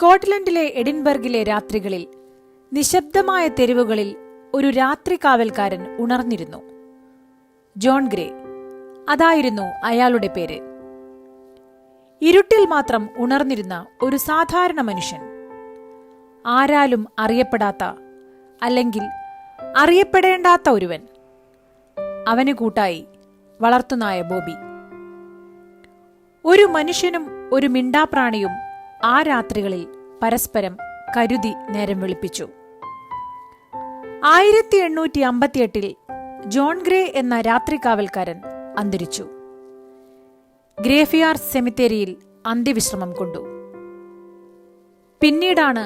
സ്കോട്ട്ലൻഡിലെ എഡിൻബർഗിലെ രാത്രികളിൽ നിശബ്ദമായ തെരുവുകളിൽ ഒരു രാത്രി കാവൽക്കാരൻ ഉണർന്നിരുന്നു. ജോൺ ഗ്രേ, അതായിരുന്നു അയാളുടെ പേര്. ഇരുട്ടിൽ മാത്രം ഉണർന്നിരുന്ന ഒരു സാധാരണ മനുഷ്യൻ. ആരാലും അറിയപ്പെടാത്ത, അല്ലെങ്കിൽ അറിയപ്പെടേണ്ടാത്ത ഒരുവൻ. അവന് കൂട്ടായി വളർത്തുനായ ബോബി. ഒരു മനുഷ്യനും ഒരു മിണ്ടാപ്രാണിയും ആ രാത്രികളിൽ പരസ്പരം കരുതി നേരം വെളുപ്പിച്ചു. 1858 ജോൺ ഗ്രേ എന്ന രാത്രികാവൽക്കാരൻ അന്തരിച്ചു. ഗ്രേഫ്യാർഡ് സെമിത്തേരിയിൽ അന്ത്യവിശ്രമം കൊണ്ടു. പിന്നീടാണ്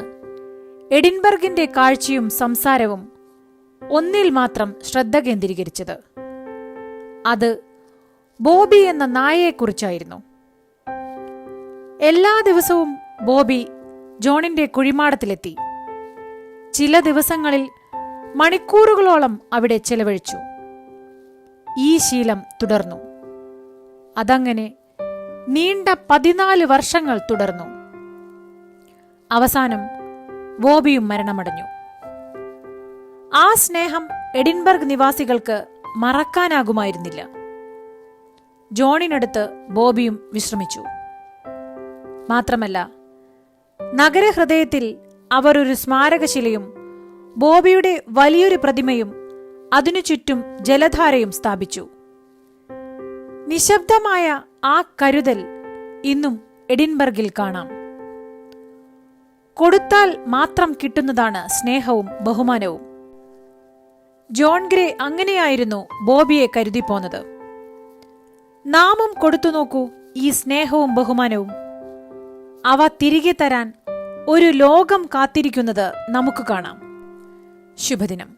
എഡിൻബർഗിന്റെ കാഴ്ചയും സംസാരവും ഒന്നിൽ മാത്രം ശ്രദ്ധ കേന്ദ്രീകരിച്ചത്. അത് ബോബി എന്ന നായയെക്കുറിച്ചായിരുന്നു. എല്ലാ ദിവസവും ബോബി ജോണിന്റെ കുഴിമാടത്തിലെത്തി. ചില ദിവസങ്ങളിൽ മണിക്കൂറുകളോളം അവിടെ ചെലവഴിച്ചു. ഈ ശീലം തുടർന്നു. അതങ്ങനെ നീണ്ട 14 വർഷങ്ങൾ തുടർന്നു. അവസാനം ബോബിയും മരണമടഞ്ഞു. ആ സ്നേഹം എഡിൻബർഗ് നിവാസികൾക്ക് മറക്കാനാകുമായിരുന്നില്ല. ജോണിനടുത്ത് ബോബിയും വിശ്രമിച്ചു. മാത്രമല്ല, നഗരഹൃദയത്തിൽ അവർ ഒരു സ്മാരകശിലയും ബോബിയുടെ വലിയൊരു പ്രതിമയും അതിനു ചുറ്റും ജലധാരയും സ്ഥാപിച്ചു. നിശബ്ദമായ ആ കരുതൽ ഇന്നും എഡിൻബർഗിൽ കാണാം. കൊടുത്താൽ മാത്രം കിട്ടുന്നതാണ് സ്നേഹവും ബഹുമാനവും. ജോൺ ഗ്രേ അങ്ങനെയായിരുന്നു ബോബിയെ കരുതിപ്പോന്നത്. നാമും കൊടുത്തു നോക്കൂ ഈ സ്നേഹവും ബഹുമാനവും. അവ തിരികെ തരാൻ ഒരു ലോകം കാത്തിരിക്കുന്നത് നമുക്ക് കാണാം. ശുഭദിനം.